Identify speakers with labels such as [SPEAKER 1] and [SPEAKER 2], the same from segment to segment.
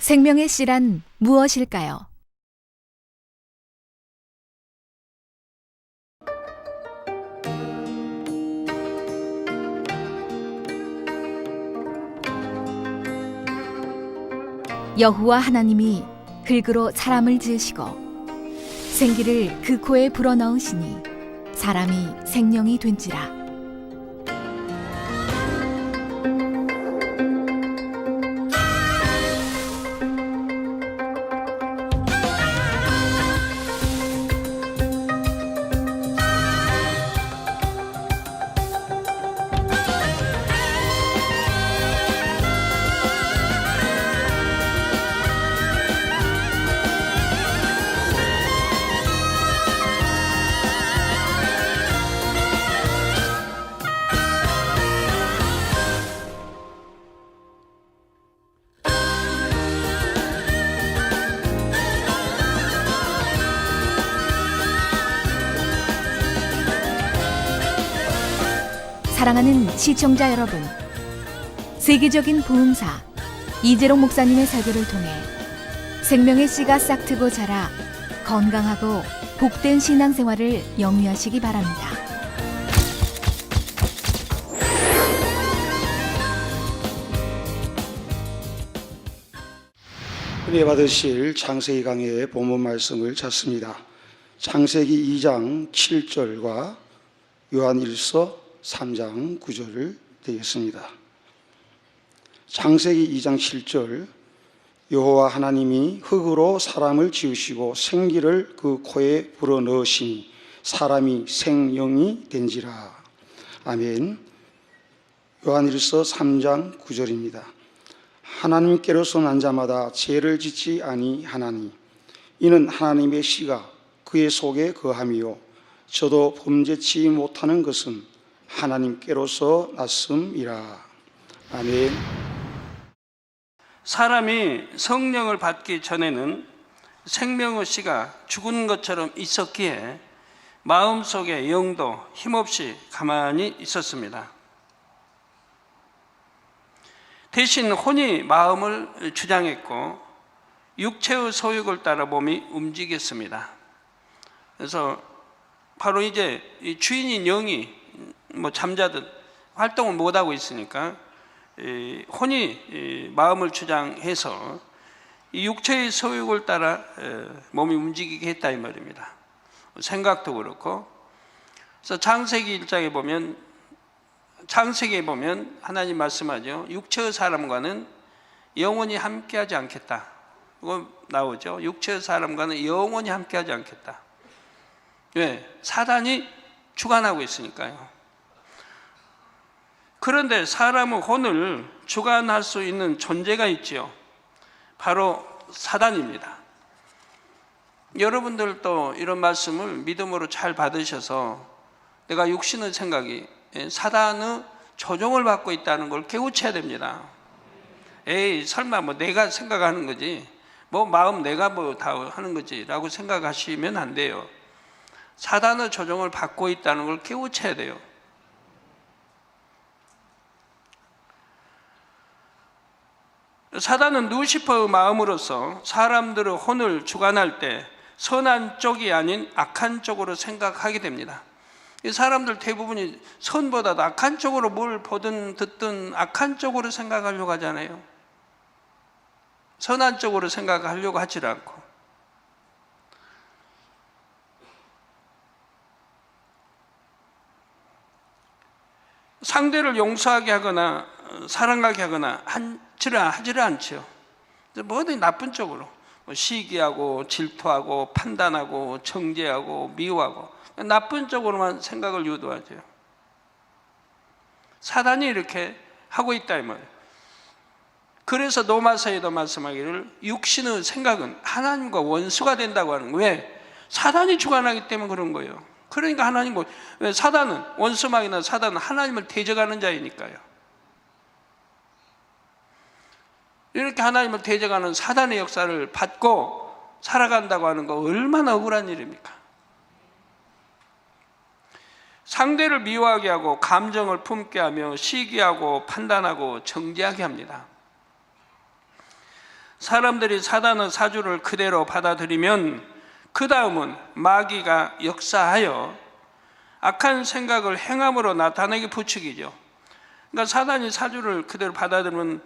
[SPEAKER 1] 생명의 씨란 무엇일까요? 여호와 하나님이 흙으로 사람을 지으시고 생기를 그 코에 불어넣으시니 사람이 생명이 된지라. 사랑하는 시청자 여러분, 세계적인 부흥사 이재롱 목사님의 설교를 통해 생명의 씨가 싹트고 자라 건강하고 복된 신앙생활을 영위하시기 바랍니다.
[SPEAKER 2] 은혜 받으실 창세기 강해의 본문 말씀을 찾습니다. 창세기 2장 7절과 요한일서 3장 9절을 되겠습니다. 창세기 2장 7절, 여호와 하나님이 흙으로 사람을 지으시고 생기를 그 코에 불어넣으시니 사람이 생명이 된지라. 아멘. 요한일서 3장 9절입니다. 하나님께로서 난 자마다 죄를 짓지 아니하나니 이는 하나님의 씨가 그의 속에 거함이요 저도 범죄치 못하는 것은 하나님께로서 났음이라. 아멘.
[SPEAKER 3] 사람이 성령을 받기 전에는 생명의 씨가 죽은 것처럼 있었기에 마음속에 영도 힘없이 가만히 있었습니다. 대신 혼이 마음을 주장했고 육체의 소욕을 따라 몸이 움직였습니다. 그래서 바로 이제 주인인 영이 잠자듯 활동을 못하고 있으니까 혼이 마음을 주장해서 육체의 소욕을 따라 몸이 움직이게 했다 이 말입니다. 생각도 그렇고. 그래서 창세기에 보면 하나님 말씀하죠. 육체의 사람과는 영원히 함께하지 않겠다. 이거 나오죠. 육체의 사람과는 영원히 함께하지 않겠다. 왜? 사단이 주관하고 있으니까요. 그런데 사람의 혼을 주관할 수 있는 존재가 있지요. 바로 사단입니다. 여러분들도 이런 말씀을 믿음으로 잘 받으셔서 내가 육신의 생각이 사단의 조종을 받고 있다는 걸 깨우쳐야 됩니다. 에이, 설마 내가 생각하는 거지, 마음 내가 다 하는 거지 라고 생각하시면 안 돼요. 사단의 조종을 받고 있다는 걸 깨우쳐야 돼요. 사단은 루시퍼의 마음으로서 사람들의 혼을 주관할 때 선한 쪽이 아닌 악한 쪽으로 생각하게 됩니다. 이 사람들 대부분이 선보다도 악한 쪽으로 뭘 보든 듣든 악한 쪽으로 생각하려고 하잖아요. 선한 쪽으로 생각하려고 하지 않고. 상대를 용서하게 하거나 사랑하게 하거나 하지를 않죠. 뭐든 나쁜 쪽으로 시기하고 질투하고 판단하고 정죄하고 미워하고 나쁜 쪽으로만 생각을 유도하죠. 사단이 이렇게 하고 있다 이 말이에요. 그래서 로마서에도 말씀하기를 육신의 생각은 하나님과 원수가 된다고 하는 거예요. 왜? 사단이 주관하기 때문에 그런 거예요. 그러니까 하나님, 왜? 사단은, 원수막이나 사단은 하나님을 대적하는 자이니까요. 이렇게 하나님을 대적하는 사단의 역사를 받고 살아간다고 하는 거 얼마나 억울한 일입니까? 상대를 미워하게 하고 감정을 품게 하며 시기하고 판단하고 정죄하게 합니다. 사람들이 사단의 사주를 그대로 받아들이면 그 다음은 마귀가 역사하여 악한 생각을 행함으로 나타내기 부추기죠. 그러니까 사단이 사주를 그대로 받아들이면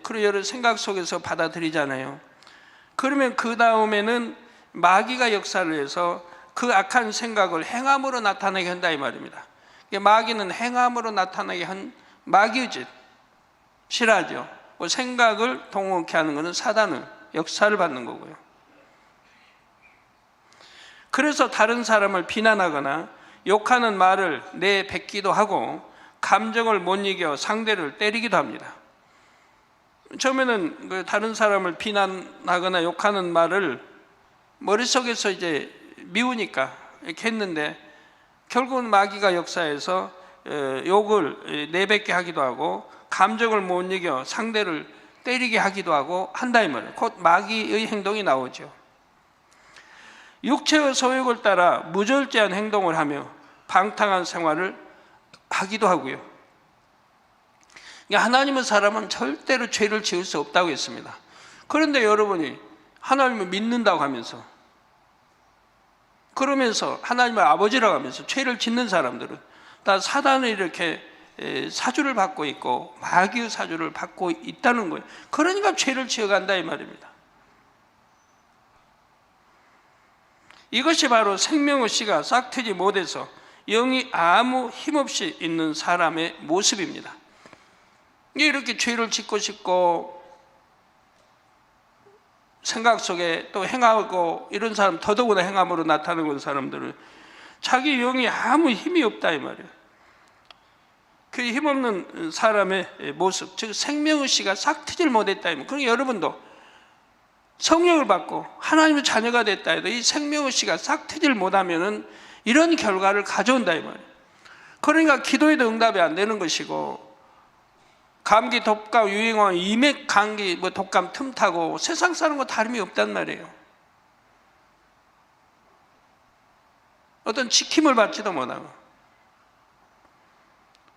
[SPEAKER 3] 그런 여러 생각 속에서 받아들이잖아요. 그러면 그 다음에는 마귀가 역사를 해서 그 악한 생각을 행함으로 나타내게 한다 이 말입니다. 마귀는 행함으로 나타나게 한 마귀의 짓 싫어하죠. 생각을 동원케 하는 것은 사단의 역사를 받는 거고요. 그래서 다른 사람을 비난하거나 욕하는 말을 내뱉기도 하고 감정을 못 이겨 상대를 때리기도 합니다. 처음에는 다른 사람을 비난하거나 욕하는 말을 머릿속에서 이제 미우니까 이렇게 했는데 결국은 마귀가 역사해서 욕을 내뱉게 하기도 하고 감정을 못 이겨 상대를 때리게 하기도 하고 한다 이 말이에요. 곧 마귀의 행동이 나오죠. 육체의 소욕을 따라 무절제한 행동을 하며 방탕한 생활을 하기도 하고요. 하나님의 사람은 절대로 죄를 지을 수 없다고 했습니다. 그런데 여러분이 하나님을 믿는다고 하면서 그러면서 하나님을 아버지라고 하면서 죄를 짓는 사람들은 다 사단을 이렇게 사주를 받고 있고 마귀의 사주를 받고 있다는 거예요. 그러니까 죄를 지어간다 이 말입니다. 이것이 바로 생명의 씨가 싹트지 못해서 영이 아무 힘없이 있는 사람의 모습입니다. 이렇게 죄를 짓고 싶고 생각 속에 또 행하고 이런 사람 더더구나 행함으로 나타나는 사람들은 자기 영이 아무 힘이 없다 이 말이에요. 그 힘없는 사람의 모습, 즉 생명의 씨가 싹트질 못했다 이 말이에요. 그러니까 여러분도 성령을 받고 하나님의 자녀가 됐다 해도 이 생명의 씨가 싹트질 못하면은 이런 결과를 가져온다 이 말이에요. 그러니까 기도에도 응답이 안 되는 것이고 감기, 독감, 유행어, 이맥 감기, 독감 틈타고 세상 사람과 다름이 없단 말이에요. 어떤 지킴을 받지도 못하고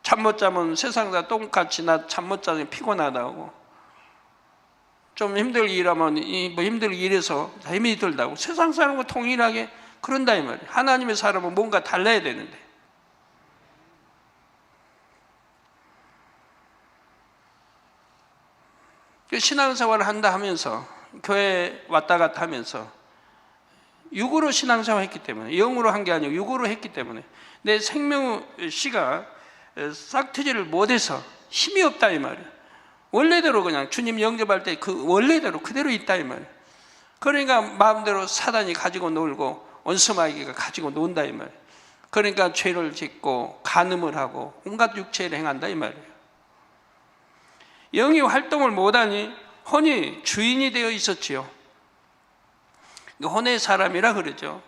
[SPEAKER 3] 잠 못 자면 세상 다 똑같이 나 잠 못 자니 피곤하다고 좀 힘들게 일하면 힘들게 일해서 힘이 들다고 세상 사람과 동일하게 그런다 이 말이에요. 하나님의 사람은 뭔가 달라야 되는데 신앙생활을 한다 하면서 교회 왔다 갔다 하면서 육으로 신앙생활을 했기 때문에 영으로 한 게 아니고 육으로 했기 때문에 내 생명의 씨가 싹트지를 못해서 힘이 없다 이 말이에요. 원래대로 그냥 주님 영접할 때 그 원래대로 그대로 있다 이 말이에요. 그러니까 마음대로 사단이 가지고 놀고 원수마귀가 가지고 논다 이 말이에요. 그러니까 죄를 짓고 간음을 하고 온갖 육체를 행한다 이 말이에요. 영이 활동을 못하니 혼이 주인이 되어 있었지요. 혼의 사람이라 그러죠.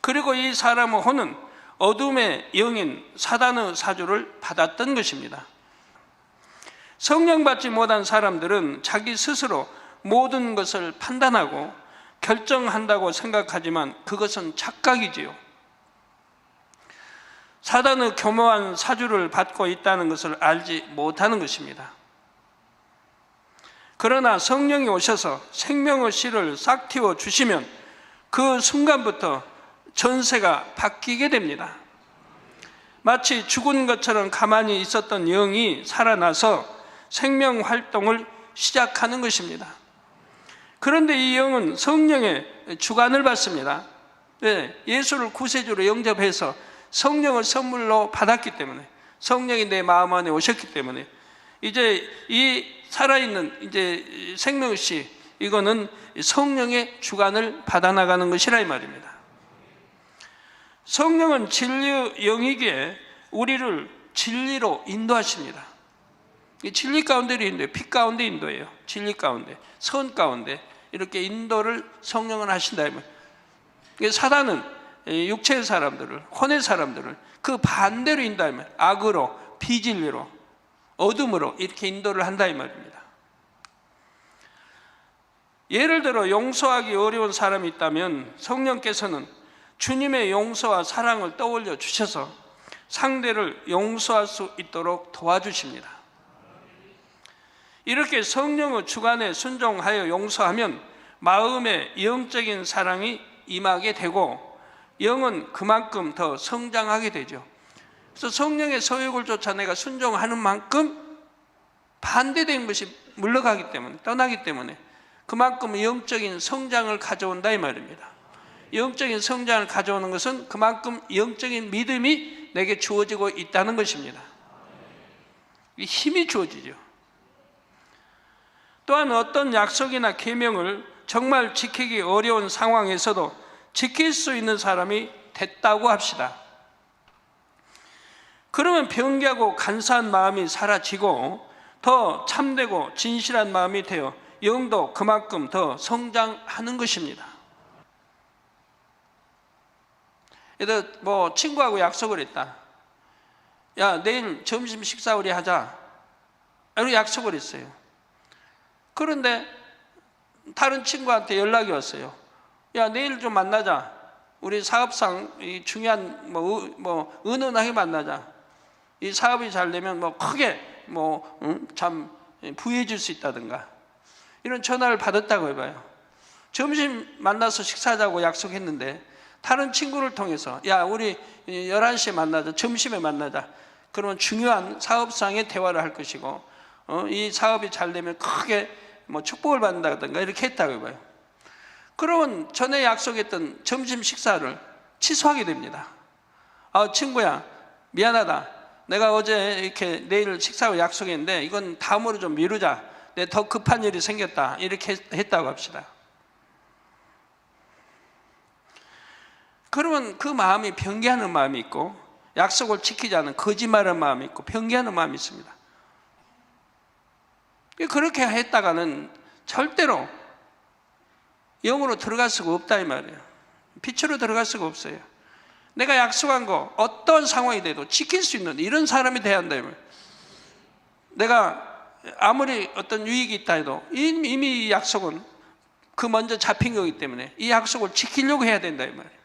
[SPEAKER 3] 그리고 이 사람의 혼은 어둠의 영인 사단의 사주를 받았던 것입니다. 성령 받지 못한 사람들은 자기 스스로 모든 것을 판단하고 결정한다고 생각하지만 그것은 착각이지요. 사단의 교묘한 사주를 받고 있다는 것을 알지 못하는 것입니다. 그러나 성령이 오셔서 생명의 씨를 싹 틔워 주시면 그 순간부터 전세가 바뀌게 됩니다. 마치 죽은 것처럼 가만히 있었던 영이 살아나서 생명 활동을 시작하는 것입니다. 그런데 이 영은 성령의 주관을 받습니다. 예수를 구세주로 영접해서 성령을 선물로 받았기 때문에 성령이 내 마음 안에 오셨기 때문에 이제 이 살아있는 이제 생명의 씨 이거는 성령의 주관을 받아나가는 것이라 이 말입니다. 성령은 진리의 영이기에 우리를 진리로 인도하십니다. 진리 가운데로 인도해요. 피 가운데 인도해요. 진리 가운데, 선 가운데 이렇게 인도를 성령은 하신다. 사단은 육체의 사람들을, 혼의 사람들을 그 반대로 인도하면 악으로, 비진리로, 어둠으로 이렇게 인도를 한다 이 말입니다. 예를 들어 용서하기 어려운 사람이 있다면 성령께서는 주님의 용서와 사랑을 떠올려 주셔서 상대를 용서할 수 있도록 도와주십니다. 이렇게 성령의 주관에 순종하여 용서하면 마음의 영적인 사랑이 임하게 되고 영은 그만큼 더 성장하게 되죠. 그래서 성령의 서욕을 쫓아 내가 순종하는 만큼 반대된 것이 물러가기 때문에, 떠나기 때문에 그만큼 영적인 성장을 가져온다 이 말입니다. 영적인 성장을 가져오는 것은 그만큼 영적인 믿음이 내게 주어지고 있다는 것입니다. 힘이 주어지죠. 또한 어떤 약속이나 계명을 정말 지키기 어려운 상황에서도 지킬 수 있는 사람이 됐다고 합시다. 그러면 변개하고 간사한 마음이 사라지고 더 참되고 진실한 마음이 되어 영도 그만큼 더 성장하는 것입니다. 예를 들어 친구하고 약속을 했다. 야, 내일 점심 식사 우리 하자. 이렇게 약속을 했어요. 그런데 다른 친구한테 연락이 왔어요. 야, 내일 좀 만나자. 우리 사업상 이 중요한 은은하게 만나자. 이 사업이 잘 되면 크게 참 부유해질 수 있다든가. 이런 전화를 받았다고 해봐요. 점심 만나서 식사하자고 약속했는데 다른 친구를 통해서 야, 우리 11시에 만나자. 점심에 만나자. 그러면 중요한 사업상의 대화를 할 것이고 이 사업이 잘 되면 크게 축복을 받는다든가 이렇게 했다고 해봐요. 그러면 전에 약속했던 점심 식사를 취소하게 됩니다. 친구야, 미안하다. 내가 어제 이렇게 내일 식사하고 약속했는데 이건 다음으로 좀 미루자. 내 더 급한 일이 생겼다. 이렇게 했다고 합시다. 그러면 그 마음이 변개하는 마음이 있고 약속을 지키지 않은 거짓말하는 마음이 있고 변개하는 마음이 있습니다. 그렇게 했다가는 절대로 영으로 들어갈 수가 없다 이 말이에요. 빛으로 들어갈 수가 없어요. 내가 약속한 거 어떤 상황이 돼도 지킬 수 있는 이런 사람이 돼야 한다 이 말이에요. 내가 아무리 어떤 유익이 있다 해도 이미 이 약속은 그 먼저 잡힌 거기 때문에 이 약속을 지키려고 해야 된다 이 말이에요.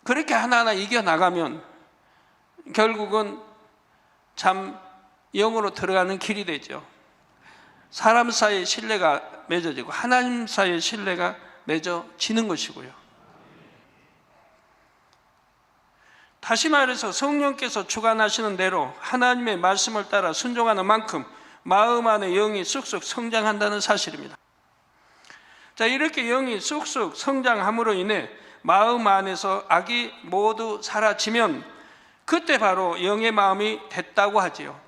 [SPEAKER 3] 그렇게 하나하나 이겨나가면 결국은 참 영으로 들어가는 길이 되죠. 사람 사이의 신뢰가 맺어지고 하나님 사이의 신뢰가 맺어지는 것이고요. 다시 말해서 성령께서 주관하시는 대로 하나님의 말씀을 따라 순종하는 만큼 마음 안에 영이 쑥쑥 성장한다는 사실입니다. 자, 이렇게 영이 쑥쑥 성장함으로 인해 마음 안에서 악이 모두 사라지면 그때 바로 영의 마음이 됐다고 하지요.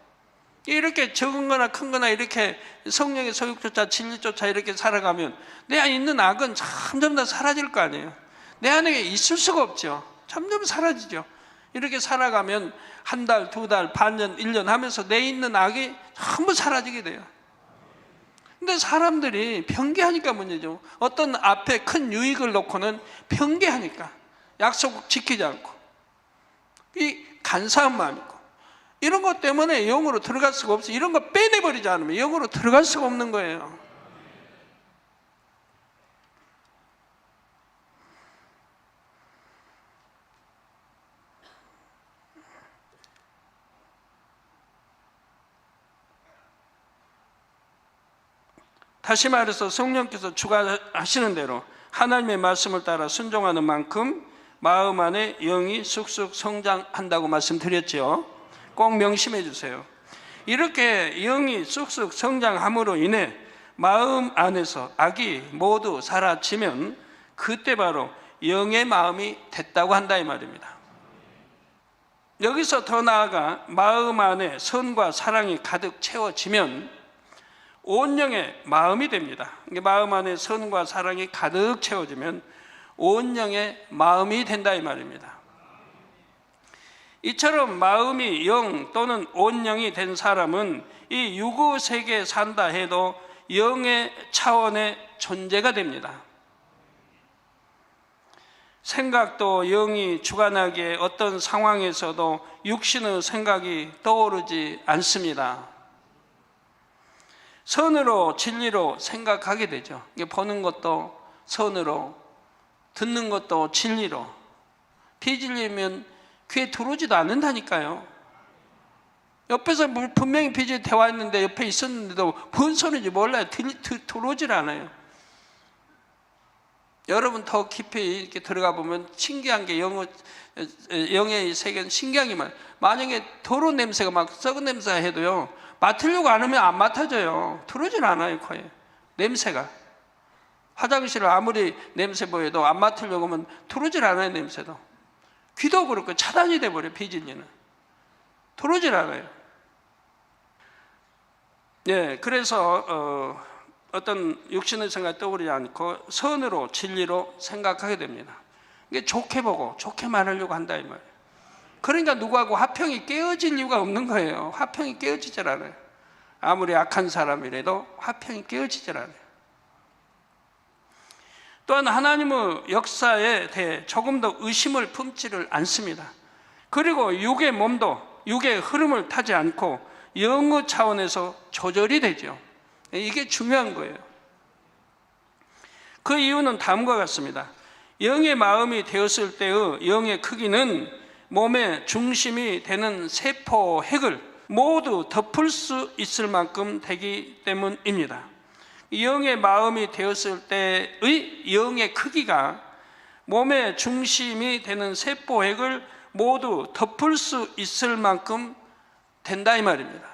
[SPEAKER 3] 이렇게 적은 거나 큰 거나 이렇게 성령의 소욕조차 진리조차 이렇게 살아가면 내 안에 있는 악은 점점 더 사라질 거 아니에요. 내 안에 있을 수가 없죠. 점점 사라지죠. 이렇게 살아가면 한 달, 두 달, 반년, 1년 하면서 내 있는 악이 전부 사라지게 돼요. 근데 사람들이 변개하니까 문제죠. 어떤 앞에 큰 유익을 놓고는 변개하니까 약속 지키지 않고 이 간사한 마음이 있고 이런 것 때문에 영으로 들어갈 수가 없어요. 이런 거 빼내버리지 않으면 영으로 들어갈 수가 없는 거예요. 다시 말해서 성령께서 주관하시는 대로 하나님의 말씀을 따라 순종하는 만큼 마음 안에 영이 쑥쑥 성장한다고 말씀드렸죠. 꼭 명심해 주세요. 이렇게 영이 쑥쑥 성장함으로 인해 마음 안에서 악이 모두 사라지면 그때 바로 영의 마음이 됐다고 한다 이 말입니다. 여기서 더 나아가 마음 안에 선과 사랑이 가득 채워지면 온 영의 마음이 됩니다. 마음 안에 선과 사랑이 가득 채워지면 온 영의 마음이 된다 이 말입니다. 이처럼 마음이 영 또는 온 영이 된 사람은 이 유구 세계에 산다 해도 영의 차원의 존재가 됩니다. 생각도 영이 주관하기에 어떤 상황에서도 육신의 생각이 떠오르지 않습니다. 선으로 진리로 생각하게 되죠. 보는 것도 선으로, 듣는 것도 진리로. 비진리면 귀에 들어오지도 않는다니까요. 옆에서 분명히 비전이 대화했는데 옆에 있었는데도 뭔 소리인지 몰라요. 들어오질 않아요. 여러분 더 깊이 이렇게 들어가 보면 신기한 게 영의 세계는 신기한 게 많아요. 만약에 더러운 냄새가 막 썩은 냄새가 해도요, 맡으려고 안 하면 안 맡아져요. 들어오질 않아요, 코에. 냄새가. 화장실을 아무리 냄새 보여도 안 맡으려고 하면 들어오질 않아요, 냄새도. 귀도 그렇고 차단이 돼버려요, 비진리는. 들어오질 않아요. 예, 그래서 어떤 육신의 생각이 떠오르지 않고 선으로 진리로 생각하게 됩니다. 이게 좋게 보고 좋게 말하려고 한다 이 말이에요. 그러니까 누구하고 화평이 깨어질 이유가 없는 거예요. 화평이 깨어지질 않아요. 아무리 악한 사람이라도 화평이 깨어지질 않아요. 또한 하나님의 역사에 대해 조금 더 의심을 품지를 않습니다. 그리고 육의 몸도 육의 흐름을 타지 않고 영의 차원에서 조절이 되죠. 이게 중요한 거예요. 그 이유는 다음과 같습니다. 영의 마음이 되었을 때의 영의 크기는 몸의 중심이 되는 세포 핵을 모두 덮을 수 있을 만큼 되기 때문입니다. 영의 마음이 되었을 때의 영의 크기가 몸의 중심이 되는 세포 핵을 모두 덮을 수 있을 만큼 된다 이 말입니다.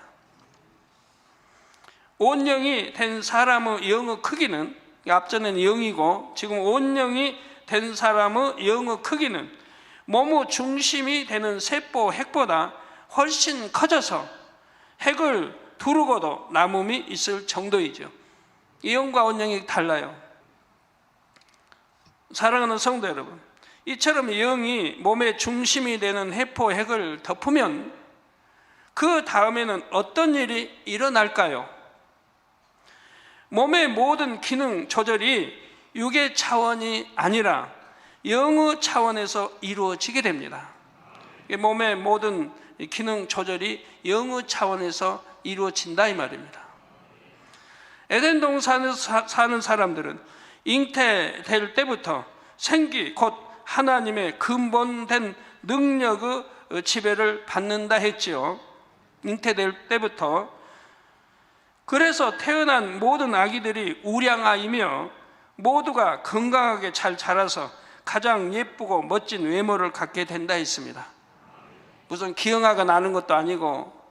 [SPEAKER 3] 온 영이 된 사람의 영의 크기는, 앞전에는 영이고 지금 온 영이 된 사람의 영의 크기는 몸의 중심이 되는 세포 핵보다 훨씬 커져서 핵을 두르고도 남음이 있을 정도이죠. 이 영과 온 영이 달라요. 사랑하는 성도 여러분, 이처럼 영이 몸의 중심이 되는 세포 핵을 덮으면 그 다음에는 어떤 일이 일어날까요? 몸의 모든 기능 조절이 육의 차원이 아니라 영의 차원에서 이루어지게 됩니다. 몸의 모든 기능 조절이 영의 차원에서 이루어진다 이 말입니다. 에덴 동산에서 사는 사람들은 잉태될 때부터 생기 곧 하나님의 근본된 능력의 지배를 받는다 했지요. 잉태될 때부터. 그래서 태어난 모든 아기들이 우량아이며 모두가 건강하게 잘 자라서 가장 예쁘고 멋진 외모를 갖게 된다 했습니다. 무슨 기형아가 나는 것도 아니고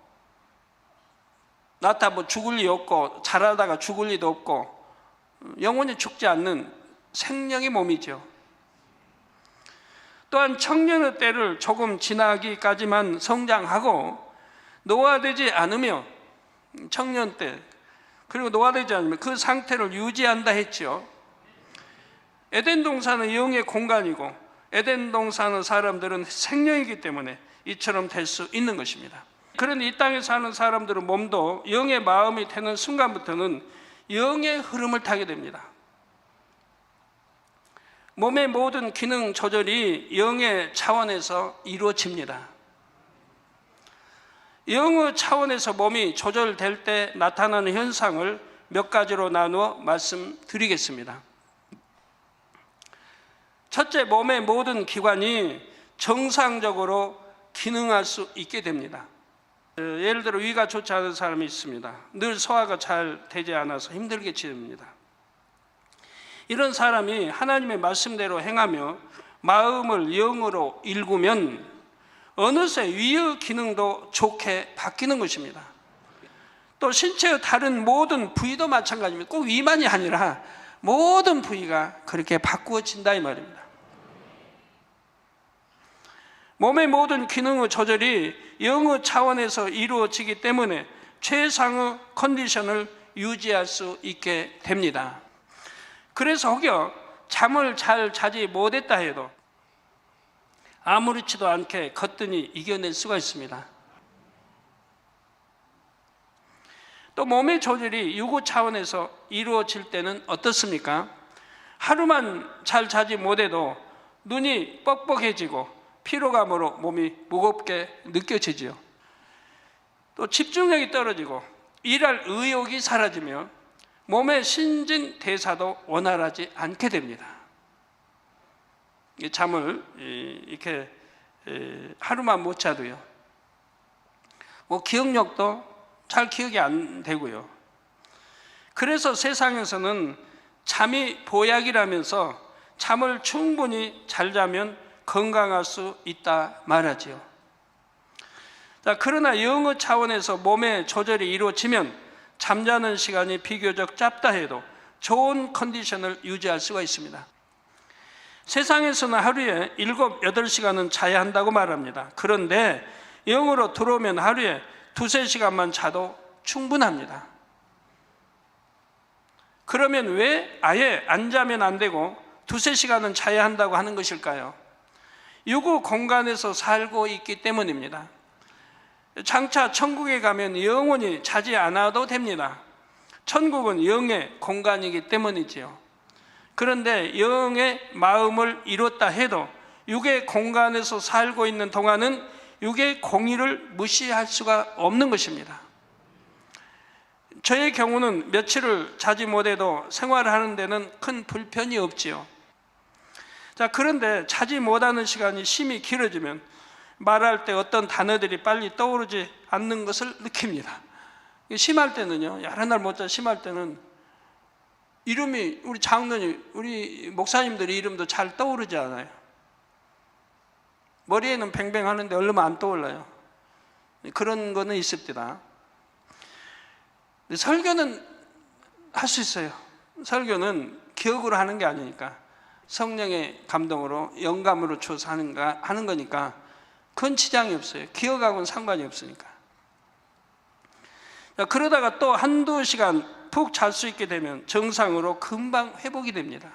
[SPEAKER 3] 낳다 뭐 죽을 리 없고 자라다가 죽을 리도 없고 영원히 죽지 않는 생명의 몸이죠. 또한 청년의 때를 조금 지나기까지만 성장하고 노화되지 않으며 청년 때 그리고 노화되지 않으면 그 상태를 유지한다 했죠. 에덴 동산은 영의 공간이고 에덴 동산의 사람들은 생명이기 때문에 이처럼 될 수 있는 것입니다. 그런데 이 땅에 사는 사람들의 몸도 영의 마음이 되는 순간부터는 영의 흐름을 타게 됩니다. 몸의 모든 기능 조절이 영의 차원에서 이루어집니다. 영의 차원에서 몸이 조절될 때 나타나는 현상을 몇 가지로 나누어 말씀드리겠습니다. 첫째, 몸의 모든 기관이 정상적으로 기능할 수 있게 됩니다. 예를 들어 위가 좋지 않은 사람이 있습니다. 늘 소화가 잘 되지 않아서 힘들게 지냅니다. 이런 사람이 하나님의 말씀대로 행하며 마음을 영으로 일구면 어느새 위의 기능도 좋게 바뀌는 것입니다. 또 신체의 다른 모든 부위도 마찬가지입니다. 꼭 위만이 아니라 모든 부위가 그렇게 바꾸어진다 이 말입니다. 몸의 모든 기능의 조절이 영의 차원에서 이루어지기 때문에 최상의 컨디션을 유지할 수 있게 됩니다. 그래서 혹여 잠을 잘 자지 못했다 해도 아무렇지도 않게 거뜬히 이겨낼 수가 있습니다. 또 몸의 조절이 유구 차원에서 이루어질 때는 어떻습니까? 하루만 잘 자지 못해도 눈이 뻑뻑해지고 피로감으로 몸이 무겁게 느껴지지요. 또 집중력이 떨어지고 일할 의욕이 사라지며 몸의 신진대사도 원활하지 않게 됩니다. 잠을 이렇게 하루만 못 자도요. 뭐 기억력도 잘 기억이 안 되고요. 그래서 세상에서는 잠이 보약이라면서 잠을 충분히 잘 자면 건강할 수 있다 말하지요. 자, 그러나 영어 차원에서 몸의 조절이 이루어지면 잠자는 시간이 비교적 짧다 해도 좋은 컨디션을 유지할 수가 있습니다. 세상에서는 하루에 7, 8시간은 자야 한다고 말합니다. 그런데 영으로 들어오면 하루에 2, 3시간만 자도 충분합니다. 그러면 왜 아예 안 자면 안 되고 2, 3시간은 자야 한다고 하는 것일까요? 유구 공간에서 살고 있기 때문입니다. 장차 천국에 가면 영원히 자지 않아도 됩니다. 천국은 영의 공간이기 때문이지요. 그런데 영의 마음을 이뤘다 해도 육의 공간에서 살고 있는 동안은 육의 공의를 무시할 수가 없는 것입니다. 저의 경우는 며칠을 자지 못해도 생활하는 데는 큰 불편이 없지요. 자, 그런데 자지 못하는 시간이 심히 길어지면 말할 때 어떤 단어들이 빨리 떠오르지 않는 것을 느낍니다. 심할 때는요, 여러 날 못 자 심할 때는 이름이, 우리 장로님, 우리 목사님들의 이름도 잘 떠오르지 않아요. 머리에는 뱅뱅 하는데 얼른 안 떠올라요. 그런 거는 있습니다. 설교는 할 수 있어요. 설교는 기억으로 하는 게 아니니까, 성령의 감동으로 영감으로 줘서 하는 거니까 그건 지장이 없어요. 기억하고는 상관이 없으니까. 그러다가 또 한두 시간 푹 잘 수 있게 되면 정상으로 금방 회복이 됩니다.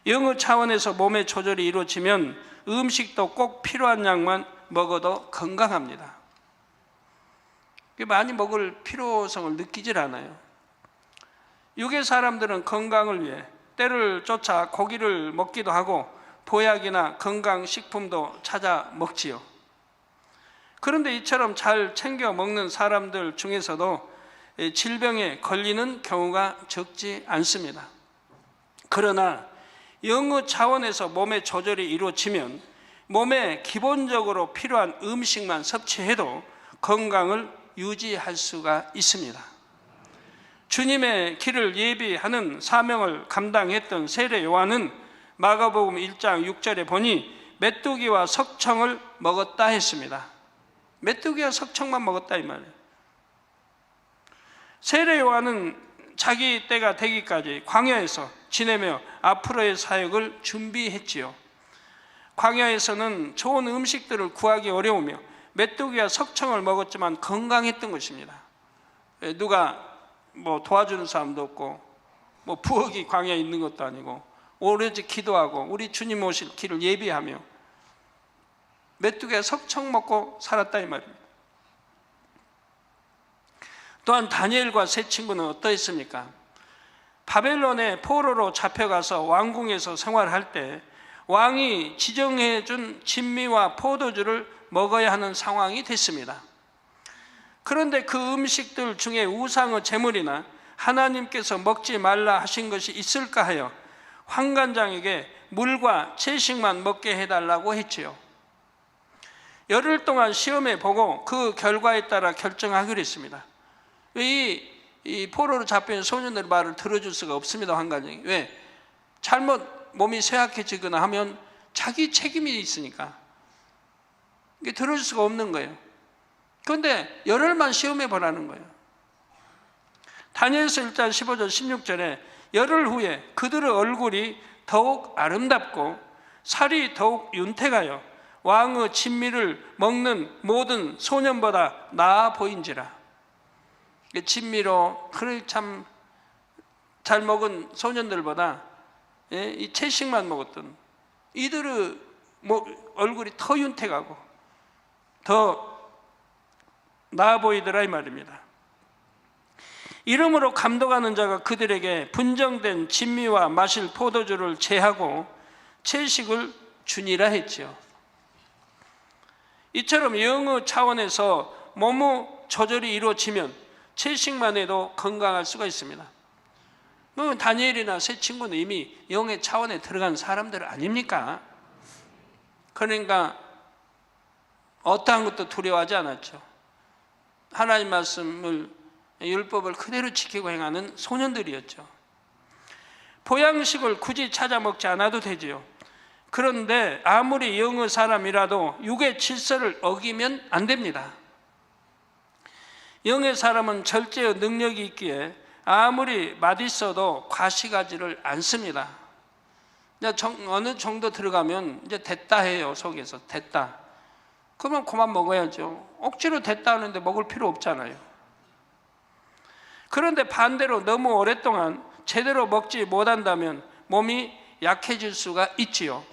[SPEAKER 3] 영어 차원에서 몸의 조절이 이루어지면 음식도 꼭 필요한 양만 먹어도 건강합니다. 많이 먹을 필요성을 느끼질 않아요. 육의 사람들은 건강을 위해 때를 쫓아 고기를 먹기도 하고 보약이나 건강식품도 찾아 먹지요. 그런데 이처럼 잘 챙겨 먹는 사람들 중에서도 질병에 걸리는 경우가 적지 않습니다. 그러나 영어 차원에서 몸의 조절이 이루어지면 몸에 기본적으로 필요한 음식만 섭취해도 건강을 유지할 수가 있습니다. 주님의 길을 예비하는 사명을 감당했던 세례 요한은 마가복음 1장 6절에 보니 메뚜기와 석청을 먹었다 했습니다. 메뚜기와 석청만 먹었다 이 말이에요. 세례 요한은 자기 때가 되기까지 광야에서 지내며 앞으로의 사역을 준비했지요. 광야에서는 좋은 음식들을 구하기 어려우며 메뚜기와 석청을 먹었지만 건강했던 것입니다. 누가 뭐 도와주는 사람도 없고 뭐 부엌이 광야에 있는 것도 아니고 오로지 기도하고 우리 주님 오실 길을 예비하며 메뚜기와 석청 먹고 살았다 이 말입니다. 또한 다니엘과 세 친구는 어떠했습니까? 바벨론의 포로로 잡혀가서 왕궁에서 생활할 때 왕이 지정해 준 진미와 포도주를 먹어야 하는 상황이 됐습니다. 그런데 그 음식들 중에 우상의 제물이나 하나님께서 먹지 말라 하신 것이 있을까 하여 환관장에게 물과 채식만 먹게 해달라고 했지요. 열흘 동안 시험해 보고 그 결과에 따라 결정하기로 했습니다. 이 포로로 잡힌 소년들 말을 들어줄 수가 없습니다. 환관장이. 왜? 잘못 몸이 쇠약해지거나 하면 자기 책임이 있으니까 이게 들어줄 수가 없는 거예요. 그런데 열흘만 시험해 보라는 거예요. 다니엘서 1장 15절 16절에 열흘 후에 그들의 얼굴이 더욱 아름답고 살이 더욱 윤택하여 왕의 진미를 먹는 모든 소년보다 나아 보인지라. 진미로 그렇게 참 잘 먹은 소년들보다 이 채식만 먹었던 이들의 얼굴이 더 윤택하고 더 나아 보이더라 이 말입니다. 이름으로 감독하는 자가 그들에게 분정된 진미와 마실 포도주를 제하고 채식을 주니라 했지요. 이처럼 영의 차원에서 몸의 조절이 이루어지면 채식만 해도 건강할 수가 있습니다. 다니엘이나 세 친구는 이미 영의 차원에 들어간 사람들 아닙니까? 그러니까 어떠한 것도 두려워하지 않았죠. 하나님 말씀을, 율법을 그대로 지키고 행하는 소년들이었죠. 보양식을 굳이 찾아 먹지 않아도 되지요. 그런데 아무리 영의 사람이라도 육의 질서를 어기면 안 됩니다. 영의 사람은 절제의 능력이 있기에 아무리 맛있어도 과시가지를 않습니다. 어느 정도 들어가면 이제 됐다 해요. 속에서 됐다. 그러면 그만 먹어야죠. 억지로 됐다 하는데 먹을 필요 없잖아요. 그런데 반대로 너무 오랫동안 제대로 먹지 못한다면 몸이 약해질 수가 있지요.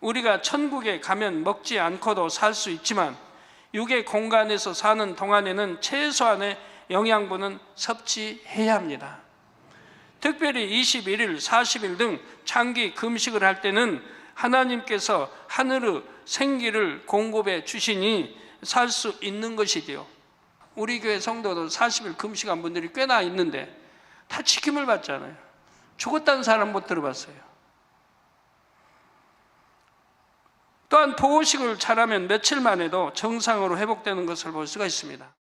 [SPEAKER 3] 우리가 천국에 가면 먹지 않고도 살 수 있지만 육의 공간에서 사는 동안에는 최소한의 영양분은 섭취해야 합니다. 특별히 21일, 40일 등 장기 금식을 할 때는 하나님께서 하늘의 생기를 공급해 주시니 살 수 있는 것이지요. 우리 교회 성도들 40일 금식한 분들이 꽤나 있는데 다 지킴을 받잖아요. 죽었다는 사람 못 들어봤어요. 또한 보호식을 잘하면 며칠 만에도 정상으로 회복되는 것을 볼 수가 있습니다.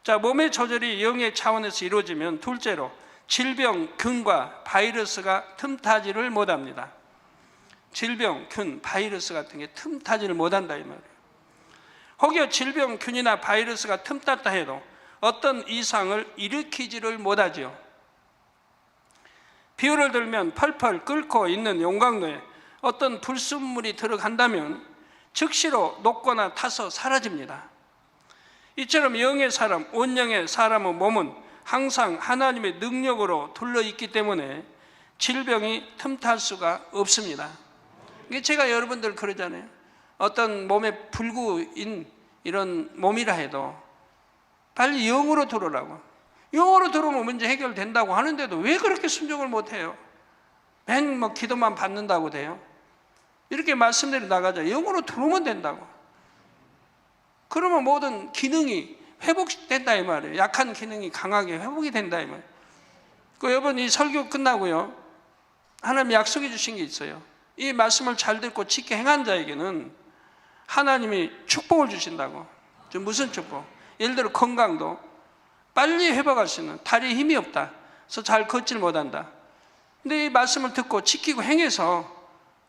[SPEAKER 3] 자, 몸의 조절이 영의 차원에서 이루어지면 둘째로 질병, 균과 바이러스가 틈타지를 못합니다. 질병, 균, 바이러스 같은 게 틈타지를 못한다 이 말이에요. 혹여 질병, 균이나 바이러스가 틈탔다 해도 어떤 이상을 일으키지를 못하지요. 비유를 들면 펄펄 끓고 있는 용광로에 어떤 불순물이 들어간다면 즉시로 녹거나 타서 사라집니다. 이처럼 영의 사람, 온영의 사람의 몸은 항상 하나님의 능력으로 둘러있기 때문에 질병이 틈탈 수가 없습니다. 제가 여러분들 그러잖아요. 어떤 몸에 불구인 이런 몸이라 해도 빨리 영으로 들어오라고. 영으로 들어오면 문제 해결된다고 하는데도 왜 그렇게 순종을 못해요? 맨 기도만 받는다고 돼요? 이렇게 말씀드려 나가자. 영으로 들어오면 된다고. 그러면 모든 기능이 회복된다 이 말이에요. 약한 기능이 강하게 회복이 된다 이 말이에요. 여러분 이 설교 끝나고요. 하나님 약속해 주신 게 있어요. 이 말씀을 잘 듣고 지켜 행한 자에게는 하나님이 축복을 주신다고. 무슨 축복? 예를 들어 건강도 빨리 회복할 수 있는, 다리에 힘이 없다. 그래서 잘 걷질 못한다. 근데 이 말씀을 듣고 지키고 행해서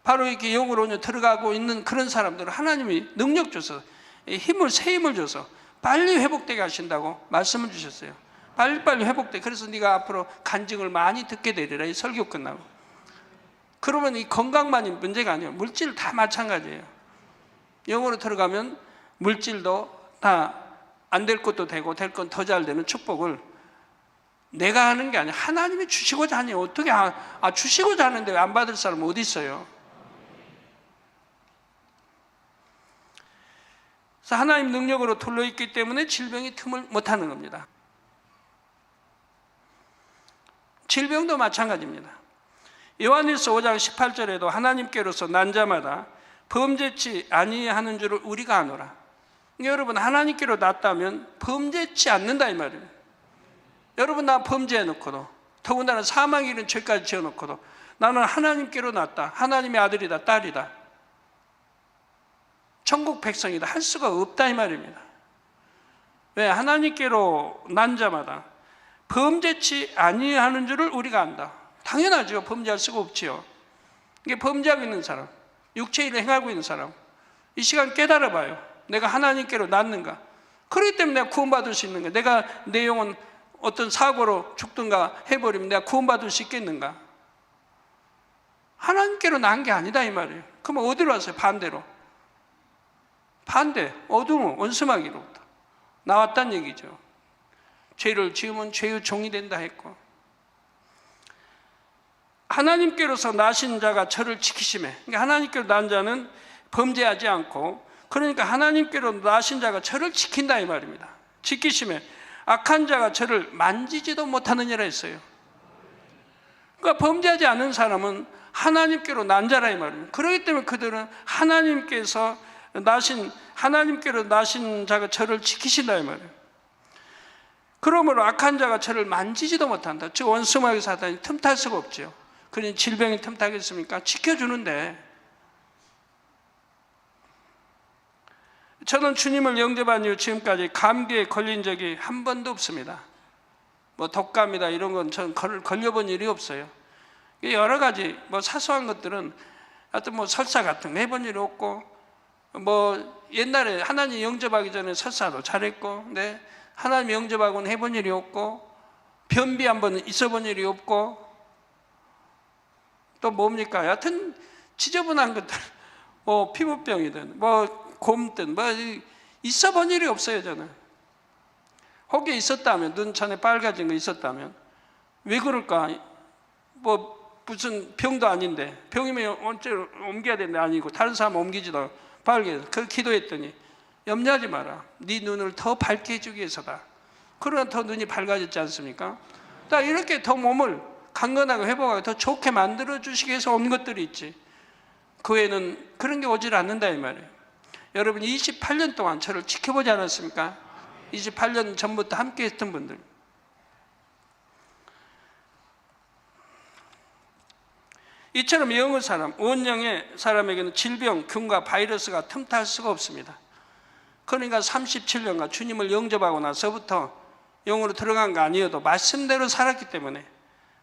[SPEAKER 3] 바로 이렇게 영으로 들어가고 있는 그런 사람들은 하나님이 능력 줘서 새 힘을 줘서 빨리 회복되게 하신다고 말씀을 주셨어요. 빨리빨리 회복돼. 그래서 네가 앞으로 간증을 많이 듣게 되리라. 이 설교 끝나고. 그러면 이 건강만이 문제가 아니에요. 물질 다 마찬가지예요. 영으로 들어가면 물질도 다 안 될 것도 되고 될 건 더 잘 되는 축복을 내가 하는 게 아니라 하나님이 주시고자 하니 어떻게 주시고자 하는데 왜 안 받을 사람은 어디 있어요? 그래서 하나님 능력으로 둘러있기 때문에 질병이 틈을 못하는 겁니다. 질병도 마찬가지입니다. 요한일서 5장 18절에도 하나님께로서 난 자마다 범죄치 아니하는 줄을 우리가 아노라. 여러분 하나님께로 났다면 범죄치 않는다 이 말이에요. 여러분 나 범죄해놓고도 더군다나 사망에 이른 죄까지 지어놓고도 나는 하나님께로 났다. 하나님의 아들이다 딸이다. 천국 백성이다 할 수가 없다 이 말입니다. 왜? 하나님께로 난 자마다 범죄치 아니하는 줄을 우리가 안다. 당연하죠. 범죄할 수가 없지요. 이게 범죄하고 있는 사람, 육체일을 행하고 있는 사람, 이 시간 깨달아 봐요. 내가 하나님께로 났는가? 그렇기 때문에 내가 구원받을 수 있는 거야. 내가 내 영혼 어떤 사고로 죽든가 해버리면 내가 구원받을 수 있겠는가? 하나님께로 난 게 아니다 이 말이에요. 그럼 어디로 왔어요? 반대로. 반대, 어두움, 원수마귀로부터 나왔다는 얘기죠. 죄를 지으면 죄의 종이 된다 했고, 하나님께로서 나신 자가 저를 지키심에, 그러니까 하나님께로 난 자는 범죄하지 않고, 그러니까 하나님께로 나신 자가 저를 지킨다 이 말입니다. 지키심에 악한 자가 저를 만지지도 못하느니라 했어요. 그러니까 범죄하지 않은 사람은 하나님께로 난 자라 이 말입니다. 그렇기 때문에 그들은 하나님께로 나신 자가 저를 지키신다 이 말이에요. 그러므로 악한 자가 저를 만지지도 못한다. 즉 원수마귀 사단이 틈탈 수가 없죠. 그러니 질병이 틈타겠습니까? 지켜주는데, 저는 주님을 영접한 이후 지금까지 감기에 걸린 적이 한 번도 없습니다. 뭐 독감이다 이런 건 저는 걸려본 일이 없어요. 여러 가지 뭐 사소한 것들은 하여튼 뭐 설사 같은 거 해본 일이 없고, 뭐 옛날에 하나님 영접하기 전에 설사도 잘했고, 근데 하나님 영접하고는 해본 일이 없고, 변비 한번 있어본 일이 없고, 또 뭡니까? 여하튼 지저분한 것들, 뭐 피부병이든 뭐 곰든 뭐 있어본 일이 없어요. 저는 혹여 있었다면, 눈천에 빨개진 거 있었다면 왜 그럴까? 뭐 무슨 병도 아닌데, 병이면 언제 옮겨야 되는데 아니고 다른 사람 옮기지도 빨개. 그 기도했더니 염려하지 마라, 네 눈을 더 밝게 해주기 위해서다. 그러나 더 눈이 밝아졌지 않습니까? 딱 이렇게 더 몸을 강건하고 회복하고 더 좋게 만들어 주시기 위해서 온 것들이 있지, 그 외에는 그런 게 오질 않는다 이 말이에요. 여러분 28년 동안 저를 지켜보지 않았습니까? 28년 전부터 함께 했던 분들, 이처럼 영의 사람, 원령의 사람에게는 질병, 균과 바이러스가 틈탈 수가 없습니다. 그러니까 37년간 주님을 영접하고 나서부터 영으로 들어간 거 아니어도 말씀대로 살았기 때문에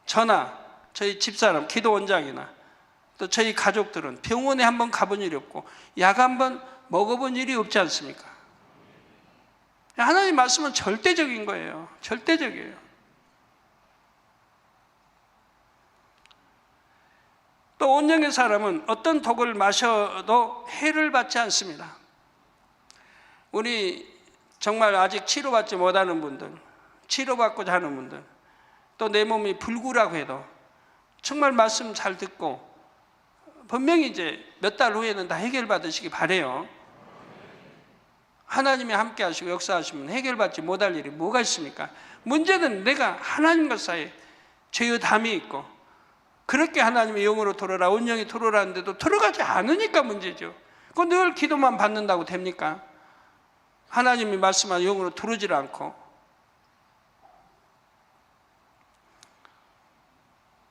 [SPEAKER 3] 저나 저희 집사람, 기도원장이나 또 저희 가족들은 병원에 한번 가본 일이 없고 약 한번 먹어본 일이 없지 않습니까? 하나님 말씀은 절대적인 거예요. 절대적이에요. 또 온영의 사람은 어떤 독을 마셔도 해를 받지 않습니다. 우리 정말 아직 치료받지 못하는 분들, 치료받고자 하는 분들, 또 내 몸이 불구라고 해도 정말 말씀 잘 듣고 분명히 이제 몇 달 후에는 다 해결받으시기 바래요. 하나님이 함께 하시고 역사하시면 해결받지 못할 일이 뭐가 있습니까? 문제는 내가 하나님과 사이에 죄의 담이 있고, 그렇게 하나님의 영으로 돌아라, 온영이 돌아라는데도 들어가지 않으니까 문제죠. 그건 늘 기도만 받는다고 됩니까? 하나님이 말씀한 영으로 들어오질 않고.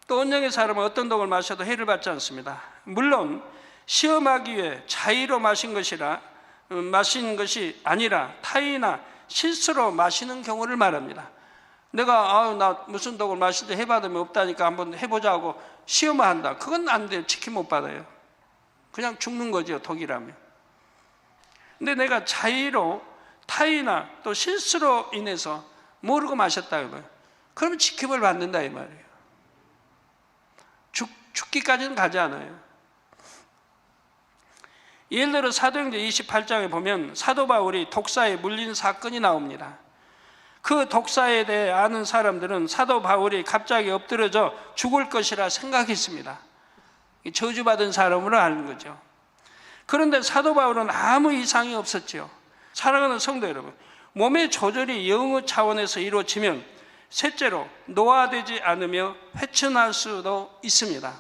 [SPEAKER 3] 또 온영의 사람은 어떤 독을 마셔도 해를 받지 않습니다. 물론 시험하기 위해 자의로 마신 것이 아니라 타의나 실수로 마시는 경우를 말합니다. 내가 나 무슨 독을 마시는데 해받으면 없다니까 한번 해보자고 시험을 한다. 그건 안 돼요. 치킨 못 받아요. 그냥 죽는 거죠, 독이라면. 근데 내가 자의로 타의나 또 실수로 인해서 모르고 마셨다 이거예요. 그러면 지킴을 받는다 이 말이에요. 죽기까지는 가지 않아요. 예를 들어 사도행전 28장에 보면 사도 바울이 독사에 물린 사건이 나옵니다. 그 독사에 대해 아는 사람들은 사도 바울이 갑자기 엎드려져 죽을 것이라 생각했습니다. 저주받은 사람으로 아는 거죠. 그런데 사도 바울은 아무 이상이 없었죠. 사랑하는 성도 여러분, 몸의 조절이 영의 차원에서 이루어지면 셋째로 노화되지 않으며 회춘할 수도 있습니다.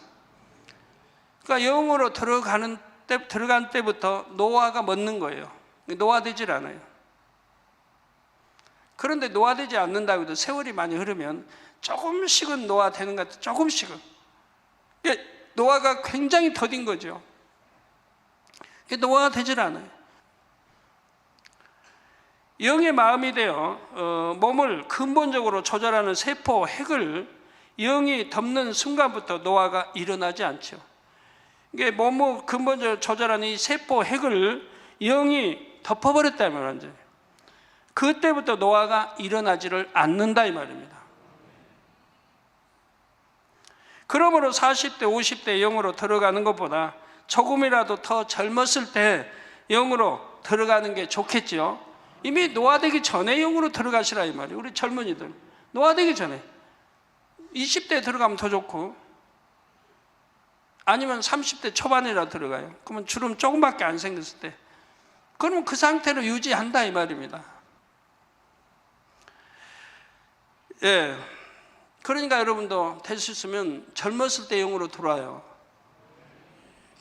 [SPEAKER 3] 그러니까 영으로 들어간 때부터 노화가 멎는 거예요. 노화되질 않아요. 그런데 노화되지 않는다고 해도 세월이 많이 흐르면 조금씩은 노화되는 것 같아요. 조금씩은. 노화가 굉장히 더딘 거죠. 노화가 되질 않아요. 영의 마음이 되어 몸을 근본적으로 조절하는 세포 핵을 영이 덮는 순간부터 노화가 일어나지 않죠. 이게 몸의 근본적으로 조절하는 이 세포 핵을 영이 덮어버렸다면 완전히. 그때부터 노화가 일어나지를 않는다 이 말입니다. 그러므로 40대, 50대 영으로 들어가는 것보다 조금이라도 더 젊었을 때 영으로 들어가는 게 좋겠죠. 이미 노화되기 전에 영으로 들어가시라 이 말이에요. 우리 젊은이들 노화되기 전에 20대에 들어가면 더 좋고, 아니면 30대 초반이라 들어가요. 그러면 주름 조금밖에 안 생겼을 때, 그러면 그 상태로 유지한다 이 말입니다. 예, 그러니까 여러분도 될 수 있으면 젊었을 때 영으로 들어와요.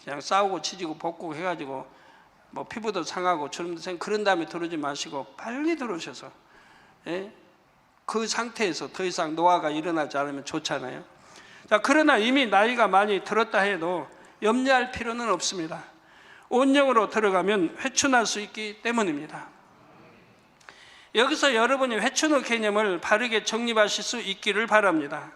[SPEAKER 3] 그냥 싸우고 치지고 볶고 해가지고 뭐 피부도 상하고 주름도 생 그런 다음에 들어오지 마시고 빨리 들어오셔서, 예? 그 상태에서 더 이상 노화가 일어나지 않으면 좋잖아요. 자, 그러나 이미 나이가 많이 들었다 해도 염려할 필요는 없습니다. 온영으로 들어가면 회춘할 수 있기 때문입니다. 여기서 여러분이 회춘의 개념을 바르게 정립하실 수 있기를 바랍니다.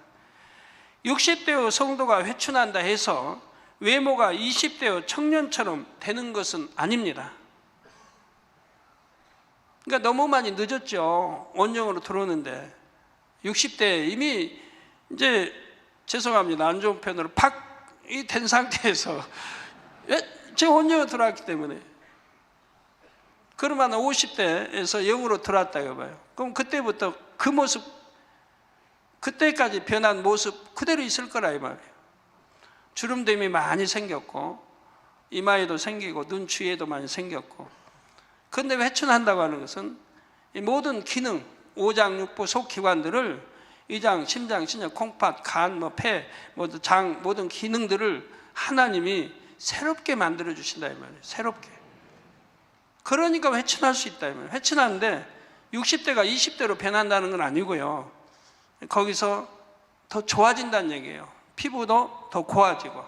[SPEAKER 3] 60대의 성도가 회춘한다 해서 외모가 20대의 청년처럼 되는 것은 아닙니다. 그러니까 너무 많이 늦었죠. 온영으로 들어오는데 60대 이미 이제 죄송합니다, 안 좋은 편으로 팍이 된 상태에서 제가 온영으로 들어왔기 때문에. 그러면 50대에서 영으로 들어왔다고 봐요. 그럼 그때부터 그 모습, 그때까지 변한 모습 그대로 있을 거라 이 말이에요. 주름도 이미 많이 생겼고 이마에도 생기고 눈 주위에도 많이 생겼고. 그런데 회춘한다고 하는 것은 이 모든 기능, 오장육부 속기관들을, 위장, 심장, 신장, 콩팥, 간, 폐, 장, 모든 기능들을 하나님이 새롭게 만들어 주신다 이 말이에요. 새롭게. 그러니까 회춘할 수 있다 이 말이에요. 회춘하는데 60대가 20대로 변한다는 건 아니고요. 거기서 더 좋아진다는 얘기예요. 피부도 더 고와지고,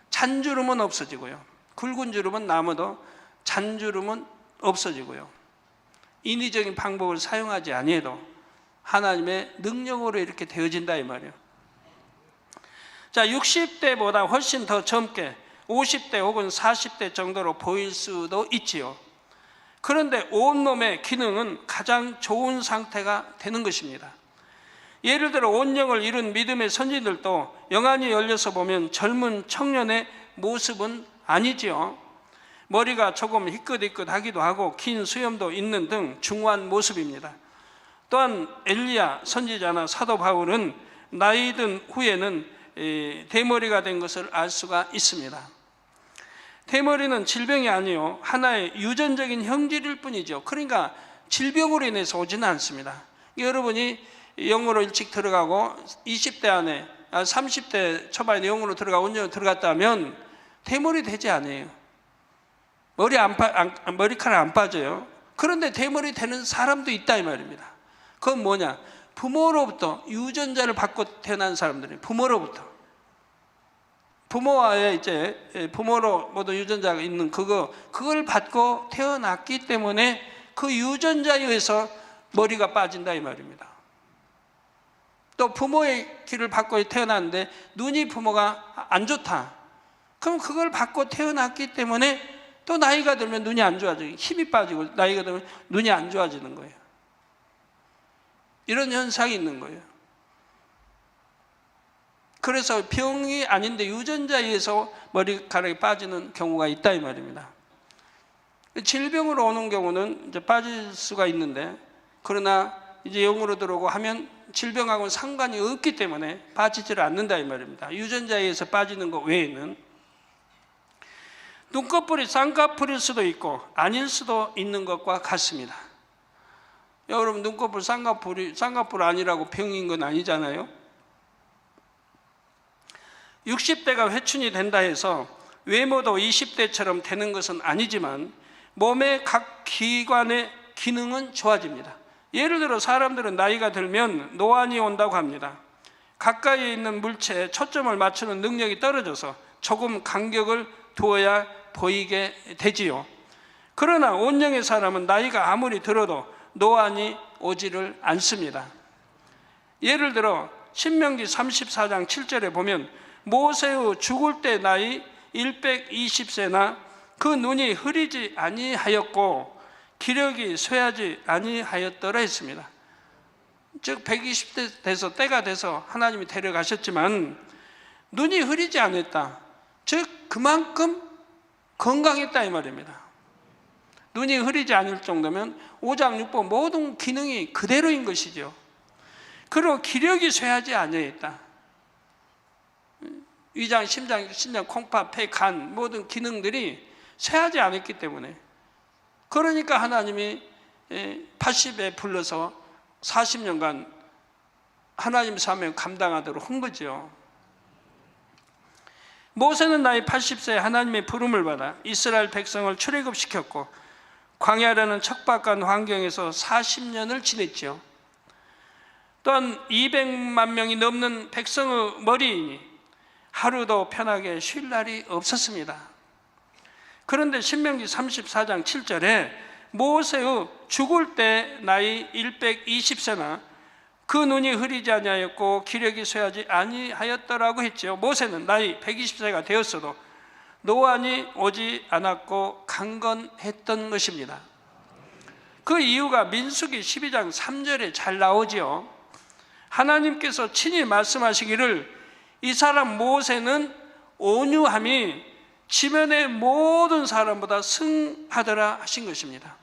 [SPEAKER 3] 잔주름은 없어지고요. 굵은 주름은 남아도 잔주름은 없어지고요. 인위적인 방법을 사용하지 아니해도 하나님의 능력으로 이렇게 되어진다 이 말이에요. 자, 60대보다 훨씬 더 젊게 50대 혹은 40대 정도로 보일 수도 있지요. 그런데 온몸의 기능은 가장 좋은 상태가 되는 것입니다. 예를 들어 온영을 이룬 믿음의 선진들도 영안이 열려서 보면 젊은 청년의 모습은 아니지요. 머리가 조금 희끗희끗하기도 하고 긴 수염도 있는 등 중후한 모습입니다. 또한 엘리야 선지자나 사도 바울은 나이 든 후에는 대머리가 된 것을 알 수가 있습니다. 대머리는 질병이 아니요 하나의 유전적인 형질일 뿐이죠. 그러니까 질병으로 인해서 오지는 않습니다. 여러분이 영으로 일찍 들어가고 20대 안에 30대 초반에 영으로 들어가고 온영으로 들어갔다면 대머리 되지 않아요. 머리카락 안 빠져요. 그런데 대머리 되는 사람도 있다 이 말입니다. 그건 뭐냐? 부모로부터 유전자를 받고 태어난 사람들이에요. 부모와의 이제 부모로 모든 유전자가 있는 그걸 받고 태어났기 때문에 그 유전자에 의해서 머리가 빠진다 이 말입니다. 또 부모의 길을 받고 태어났는데 눈이 부모가 안 좋다. 그럼 그걸 받고 태어났기 때문에 또 나이가 들면 눈이 안 좋아지고 힘이 빠지고 나이가 들면 눈이 안 좋아지는 거예요. 이런 현상이 있는 거예요. 그래서 병이 아닌데 유전자에 의해서 머리카락이 빠지는 경우가 있다 이 말입니다. 질병으로 오는 경우는 이제 빠질 수가 있는데, 그러나 이제 영으로 들어오고 하면 질병하고는 상관이 없기 때문에 빠지지를 않는다 이 말입니다. 유전자에 의해서 빠지는 것 외에는. 눈꺼풀이 쌍꺼풀일 수도 있고 아닐 수도 있는 것과 같습니다. 여러분, 눈꺼풀 쌍꺼풀 아니라고 병인 건 아니잖아요. 60대가 회춘이 된다 해서 외모도 20대처럼 되는 것은 아니지만 몸의 각 기관의 기능은 좋아집니다. 예를 들어 사람들은 나이가 들면 노안이 온다고 합니다. 가까이에 있는 물체에 초점을 맞추는 능력이 떨어져서 조금 간격을 두어야 보이게 되지요. 그러나 온영의 사람은 나이가 아무리 들어도 노안이 오지를 않습니다. 예를 들어 신명기 34장 7절에 보면 모세의 죽을 때 나이 120세나 그 눈이 흐리지 아니하였고 기력이 쇠하지 아니하였더라 했습니다. 즉 120대 돼서 때가 돼서 하나님이 데려가셨지만 눈이 흐리지 않았다. 즉 그만큼 건강했다 이 말입니다. 눈이 흐리지 않을 정도면 오장육부 모든 기능이 그대로인 것이죠. 그리고 기력이 쇠하지 아니했다. 위장, 심장, 콩팥, 폐, 간 모든 기능들이 쇠하지 않았기 때문에, 그러니까 하나님이 80에 불러서 40년간 하나님 사명 감당하도록 한 거죠. 모세는 나이 80세에 하나님의 부름을 받아 이스라엘 백성을 출애굽시켰고 광야라는 척박한 환경에서 40년을 지냈죠. 또한 200만 명이 넘는 백성의 머리이니 하루도 편하게 쉴 날이 없었습니다. 그런데 신명기 34장 7절에 모세의 죽을 때 나이 120세나 그 눈이 흐리지 아니하였고 기력이 쇠하지 아니하였더라고 했지요. 모세는 나이 120세가 되었어도 노안이 오지 않았고 강건했던 것입니다. 그 이유가 민수기 12장 3절에 잘 나오지요. 하나님께서 친히 말씀하시기를 이 사람 모세는 온유함이 지면의 모든 사람보다 승하더라 하신 것입니다.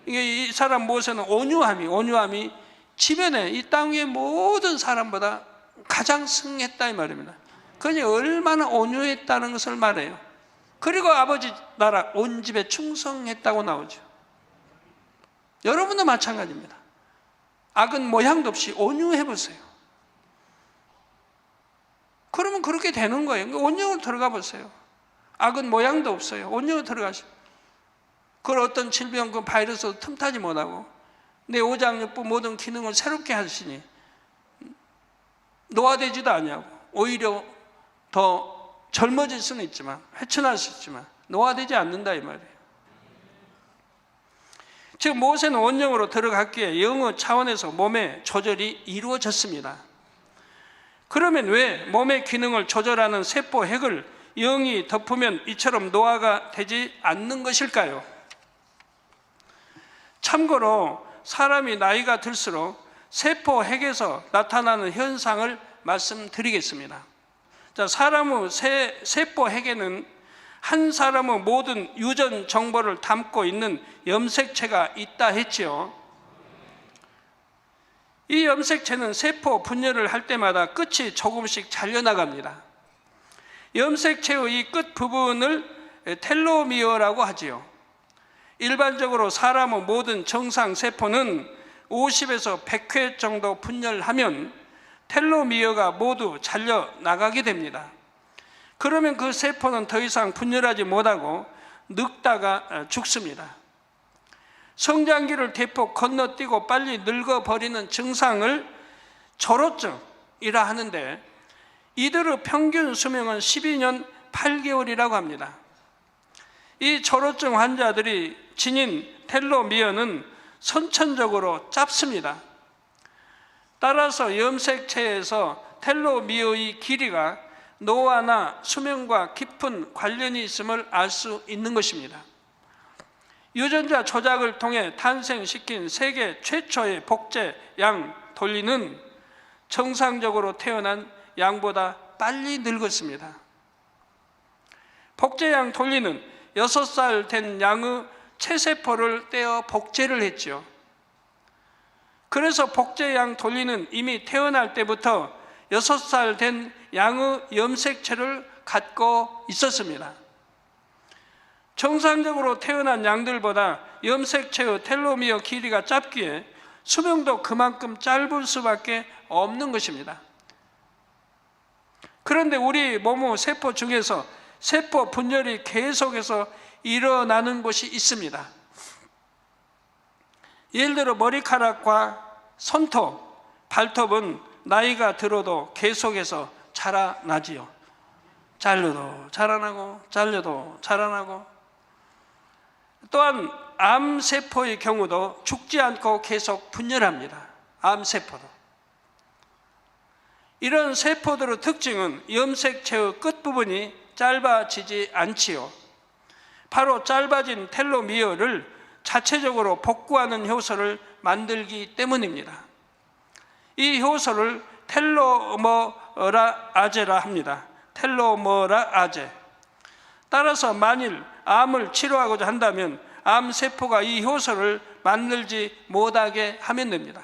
[SPEAKER 3] 이게 이 사람 모세는 온유함이 지면에 이 땅 위의 모든 사람보다 가장 승했다 이 말입니다. 그니 얼마나 온유했다는 것을 말해요. 그리고 아버지 나라 온 집에 충성했다고 나오죠. 여러분도 마찬가지입니다. 악은 모양도 없이 온유해 보세요. 그러면 그렇게 되는 거예요. 온유로 들어가 보세요. 악은 모양도 없어요. 온유로 들어가시오. 그걸 어떤 질병, 그 바이러스도 틈타지 못하고 내 오장육부 모든 기능을 새롭게 하시니 노화되지도 아니하고 오히려 더 젊어질 수는 있지만, 회춘할 수 있지만 노화되지 않는다 이 말이에요. 즉 모세는 원령으로 들어갔기에 영의 차원에서 몸의 조절이 이루어졌습니다. 그러면 왜 몸의 기능을 조절하는 세포 핵을 영이 덮으면 이처럼 노화가 되지 않는 것일까요? 참고로 사람이 나이가 들수록 세포 핵에서 나타나는 현상을 말씀드리겠습니다. 자, 사람의 세포 핵에는 한 사람의 모든 유전 정보를 담고 있는 염색체가 있다 했지요. 이 염색체는 세포 분열을 할 때마다 끝이 조금씩 잘려나갑니다. 염색체의 이 끝 부분을 텔로미어라고 하지요. 일반적으로 사람의 모든 정상 세포는 50에서 100회 정도 분열하면 텔로미어가 모두 잘려나가게 됩니다. 그러면 그 세포는 더 이상 분열하지 못하고 늙다가 죽습니다. 성장기를 대폭 건너뛰고 빨리 늙어버리는 증상을 졸호증이라 하는데 이들의 평균 수명은 12년 8개월이라고 합니다. 이 졸호증 환자들이 지닌 텔로미어는 선천적으로 짧습니다. 따라서 염색체에서 텔로미어의 길이가 노화나 수명과 깊은 관련이 있음을 알 수 있는 것입니다. 유전자 조작을 통해 탄생시킨 세계 최초의 복제 양 돌리는 정상적으로 태어난 양보다 빨리 늙었습니다. 복제 양 돌리는 6살 된 양의 체세포를 떼어 복제를 했죠. 그래서 복제 양 돌리는 이미 태어날 때부터 6살 된 양의 염색체를 갖고 있었습니다. 정상적으로 태어난 양들보다 염색체의 텔로미어 길이가 짧기에 수명도 그만큼 짧을 수밖에 없는 것입니다. 그런데 우리 몸의 세포 중에서 세포 분열이 계속해서 일어나는 곳이 있습니다. 예를 들어 머리카락과 손톱, 발톱은 나이가 들어도 계속해서 자라나지요. 잘려도 자라나고 잘려도 자라나고, 또한 암세포의 경우도 죽지 않고 계속 분열합니다. 암세포도. 이런 세포들의 특징은 염색체의 끝부분이 짧아지지 않지요. 바로 짧아진 텔로미어를 자체적으로 복구하는 효소를 만들기 때문입니다. 이 효소를 텔로머라아제라 합니다. 텔로머라아제. 따라서 만일 암을 치료하고자 한다면 암세포가 이 효소를 만들지 못하게 하면 됩니다.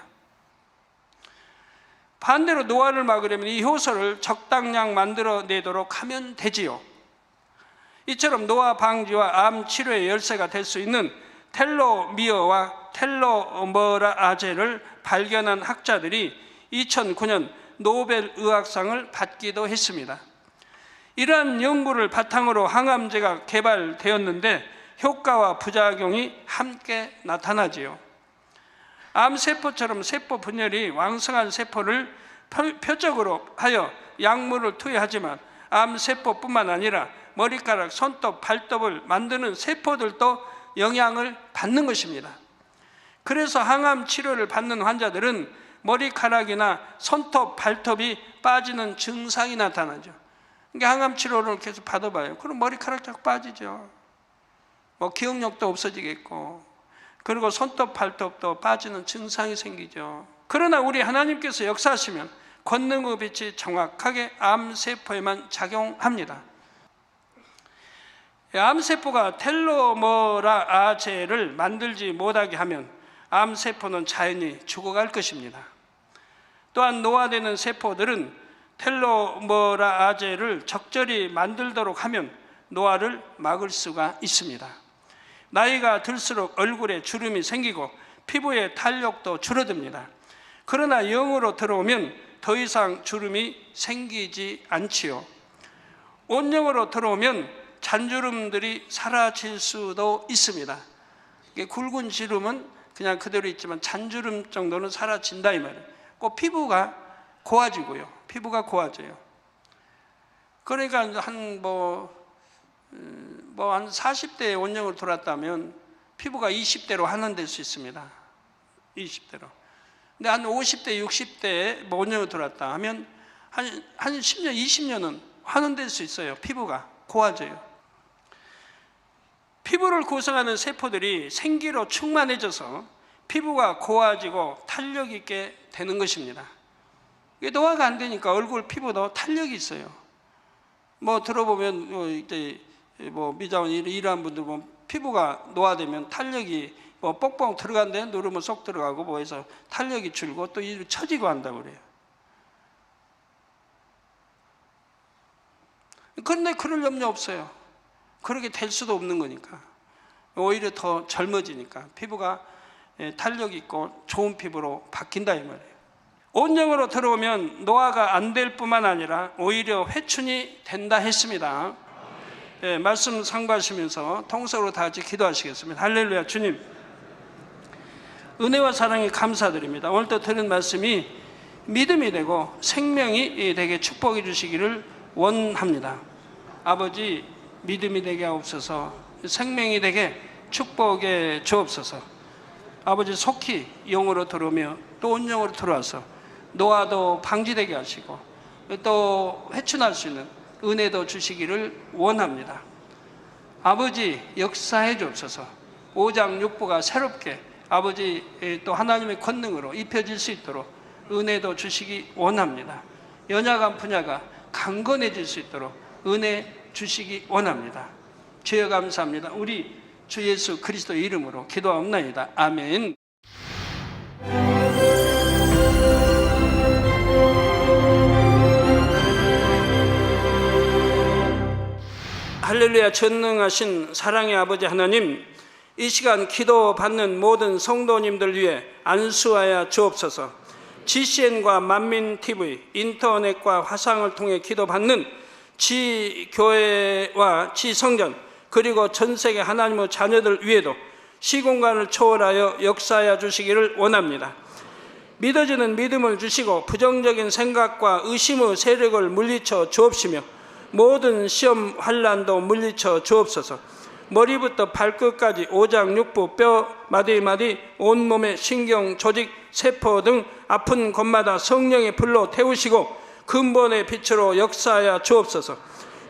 [SPEAKER 3] 반대로 노화를 막으려면 이 효소를 적당량 만들어내도록 하면 되지요. 이처럼 노화 방지와 암 치료의 열쇠가 될 수 있는 텔로미어와 텔로머라아제를 발견한 학자들이 2009년 노벨 의학상을 받기도 했습니다. 이러한 연구를 바탕으로 항암제가 개발되었는데 효과와 부작용이 함께 나타나지요. 암세포처럼 세포 분열이 왕성한 세포를 표적으로 하여 약물을 투여하지만 암세포뿐만 아니라 머리카락, 손톱, 발톱을 만드는 세포들도 영향을 받는 것입니다. 그래서 항암 치료를 받는 환자들은 머리카락이나 손톱, 발톱이 빠지는 증상이 나타나죠. 그러니까 항암 치료를 계속 받아봐요. 그럼 머리카락 자꾸 빠지죠. 기억력도 없어지겠고, 그리고 손톱, 발톱도 빠지는 증상이 생기죠. 그러나 우리 하나님께서 역사하시면 권능의 빛이 정확하게 암세포에만 작용합니다. 암세포가 텔로머라아제를 만들지 못하게 하면 암세포는 자연히 죽어갈 것입니다. 또한 노화되는 세포들은 텔로머라아제를 적절히 만들도록 하면 노화를 막을 수가 있습니다. 나이가 들수록 얼굴에 주름이 생기고 피부의 탄력도 줄어듭니다. 그러나 0으로 들어오면 더 이상 주름이 생기지 않지요. 온영으로 들어오면 잔주름들이 사라질 수도 있습니다. 굵은 주름은 그냥 그대로 있지만 잔주름 정도는 사라진다 이 말이에요. 꼭 피부가 고와지고요. 피부가 고와져요. 그러니까 한 40대에 온영으로 돌았다면 피부가 20대로 환원될 수 있습니다. 20대로. 근데 한 50대, 60대에 온영으로 돌았다 하면 한 10년, 20년은 환원될 수 있어요. 피부가 고와져요. 피부를 구성하는 세포들이 생기로 충만해져서 피부가 고와지고 탄력 있게 되는 것입니다. 노화가 안 되니까 얼굴 피부도 탄력이 있어요. 들어보면 이제 미자원 이러한 분들 보면 피부가 노화되면 탄력이 뽕뽕 들어간데 누르면 쏙 들어가고 해서 탄력이 줄고 또 처지고 한다고 그래요. 그런데 그럴 염려 없어요. 그렇게 될 수도 없는 거니까. 오히려 더 젊어지니까 피부가 탄력 있고 좋은 피부로 바뀐다 이 말이에요. 온영으로 들어오면 노화가 안 될 뿐만 아니라 오히려 회춘이 된다 했습니다. 말씀 상고하시면서 통성으로 다 같이 기도하시겠습니다. 할렐루야. 주님, 은혜와 사랑에 감사드립니다. 오늘도 들은 말씀이 믿음이 되고 생명이 되게 축복해 주시기를 원합니다. 아버지, 믿음이 되게 하옵소서, 생명이 되게 축복해 주옵소서. 아버지, 속히 영으로 들어오며 또 온영으로 들어와서 노화도 방지되게 하시고 또 회춘할 수 있는 은혜도 주시기를 원합니다. 아버지, 역사해 주옵소서. 5장 6부가 새롭게 아버지 또 하나님의 권능으로 입혀질 수 있도록 은혜도 주시기 원합니다. 연약한 분야가 강건해질 수 있도록 은혜 주시기 원합니다. 주여 감사합니다. 우리 주 예수 그리스도의 이름으로 기도하옵나이다. 아멘. 할렐루야. 전능하신 사랑의 아버지 하나님, 이 시간 기도받는 모든 성도님들 위해 안수하여 주옵소서. GCN과 만민TV, 인터넷과 화상을 통해 기도받는 지교회와 지성전, 그리고 전세계 하나님의 자녀들 위에도 시공간을 초월하여 역사하여 주시기를 원합니다. 믿어지는 믿음을 주시고 부정적인 생각과 의심의 세력을 물리쳐 주옵시며 모든 시험 환난도 물리쳐 주옵소서. 머리부터 발끝까지 5장 6부 뼈 마디마디 온몸의 신경 조직 세포 등 아픈 곳마다 성령의 불로 태우시고 근본의 빛으로 역사하여 주옵소서.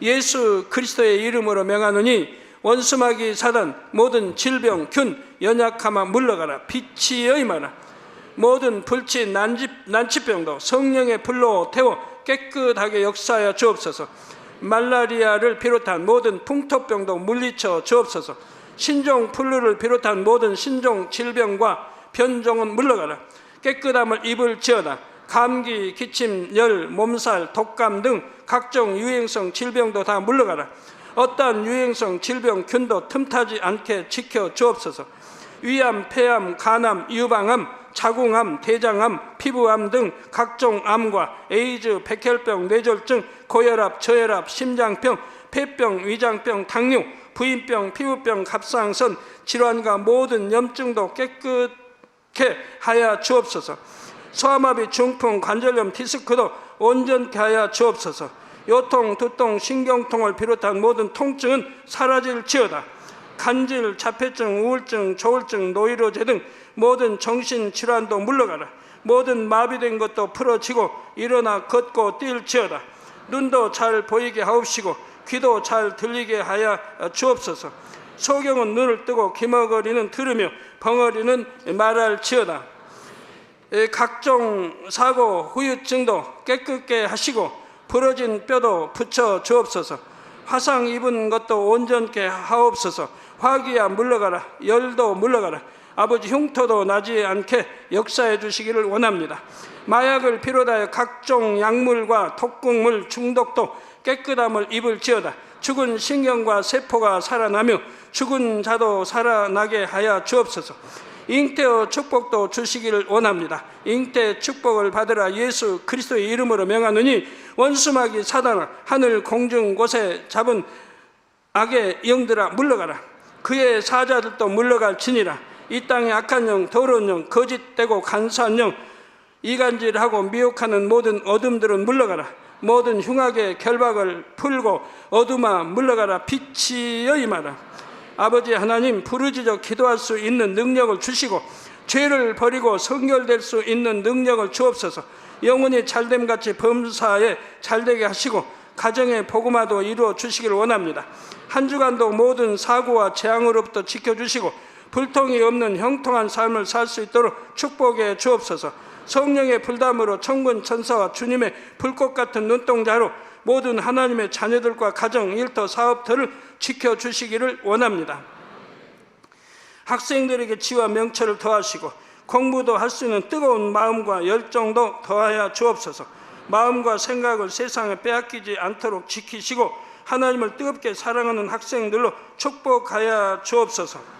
[SPEAKER 3] 예수 그리스도의 이름으로 명하노니 원수마귀 사단 모든 질병 균 연약함아 물러가라. 빛이 임하라. 모든 불치 난치병도 성령의 불로 태워 깨끗하게 역사하여 주옵소서. 말라리아를 비롯한 모든 풍토병도 물리쳐 주옵소서. 신종 플루를 비롯한 모든 신종 질병과 변종은 물러가라. 깨끗함을 입을지어다. 감기, 기침, 열, 몸살, 독감 등 각종 유행성 질병도 다 물러가라. 어떠한 유행성 질병 균도 틈타지 않게 지켜 주옵소서. 위암, 폐암, 간암, 유방암, 자궁암, 대장암, 피부암 등 각종 암과 에이즈, 백혈병, 뇌졸중, 고혈압, 저혈압, 심장병, 폐병, 위장병, 당뇨, 부인병, 피부병, 갑상선 질환과 모든 염증도 깨끗게 하여 주옵소서. 소아마비, 중풍, 관절염, 디스크도 온전케 하여 주옵소서. 요통, 두통, 신경통을 비롯한 모든 통증은 사라질지어다. 간질, 자폐증, 우울증, 조울증, 노이로제 등 모든 정신질환도 물러가라. 모든 마비된 것도 풀어지고 일어나 걷고 뛸지어다. 눈도 잘 보이게 하옵시고 귀도 잘 들리게 하여 주옵소서. 소경은 눈을 뜨고 기머거리는 들으며 벙어리는 말할지어다. 각종 사고, 후유증도 깨끗게 하시고 부러진 뼈도 붙여 주옵소서. 화상 입은 것도 온전케 하옵소서. 화기야 물러가라. 열도 물러가라. 아버지 흉터도 나지 않게 역사해 주시기를 원합니다. 마약을 비롯하여 각종 약물과 독극물 중독도 깨끗함을 입을지어다. 죽은 신경과 세포가 살아나며 죽은 자도 살아나게 하여 주옵소서. 잉태의 축복도 주시기를 원합니다. 잉태 축복을 받으라. 예수 그리스도의 이름으로 명하노니 원수마귀 사단아 하늘 공중 곳에 잡은 악의 영들아 물러가라. 그의 사자들도 물러갈지니라. 이 땅의 악한 영, 더러운 영, 거짓되고 간사한 영, 이간질하고 미혹하는 모든 어둠들은 물러가라. 모든 흉악의 결박을 풀고 어둠아 물러가라. 빛이 임하라. 아버지 하나님, 부르짖어 기도할 수 있는 능력을 주시고 죄를 버리고 성결될 수 있는 능력을 주옵소서. 영혼이 잘됨같이 범사에 잘되게 하시고 가정의 복음화도 이루어 주시길 원합니다. 한 주간도 모든 사고와 재앙으로부터 지켜주시고 불통이 없는 형통한 삶을 살 수 있도록 축복해 주옵소서. 성령의 불담으로 천군 천사와 주님의 불꽃 같은 눈동자로 모든 하나님의 자녀들과 가정, 일터, 사업들을 지켜주시기를 원합니다. 학생들에게 지와 명철을 더하시고 공부도 할 수 있는 뜨거운 마음과 열정도 더하여 주옵소서. 마음과 생각을 세상에 빼앗기지 않도록 지키시고 하나님을 뜨겁게 사랑하는 학생들로 축복하여 주옵소서.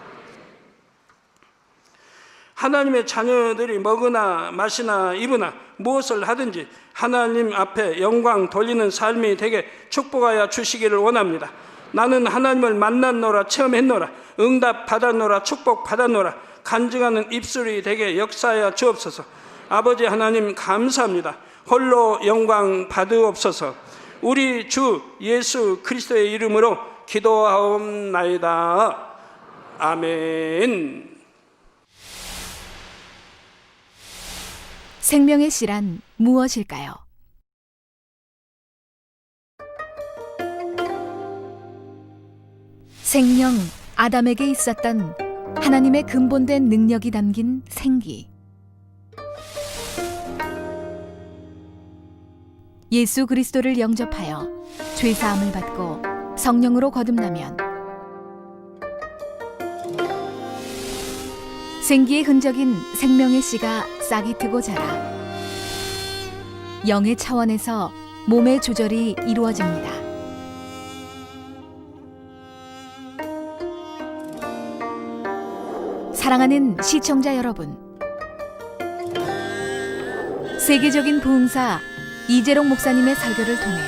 [SPEAKER 3] 하나님의 자녀들이 먹으나 마시나 입으나 무엇을 하든지 하나님 앞에 영광 돌리는 삶이 되게 축복하여 주시기를 원합니다. 나는 하나님을 만났노라, 체험했노라, 응답 받았노라, 축복 받았노라, 간증하는 입술이 되게 역사하여 주옵소서. 아버지 하나님 감사합니다. 홀로 영광 받으옵소서. 우리 주 예수 그리스도의 이름으로 기도하옵나이다. 아멘.
[SPEAKER 1] 생명의 씨란 무엇일까요? 생명 아담에게 있었던 하나님의 근본된 능력이 담긴 생기. 예수 그리스도를 영접하여 죄사함을 받고 성령으로 거듭나면 생기의 흔적인 생명의 씨가 싹이 트고 자라 영의 차원에서 몸의 조절이 이루어집니다. 사랑하는 시청자 여러분, 세계적인 부흥사 이재롱 목사님의 설교를 통해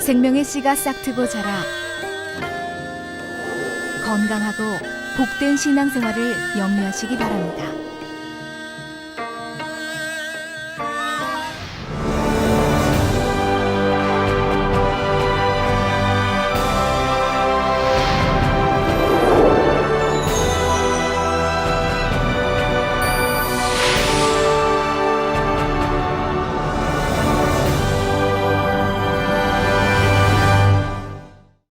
[SPEAKER 1] 생명의 씨가 싹트고 자라 건강하고 복된 신앙생활을 영위하시기 바랍니다.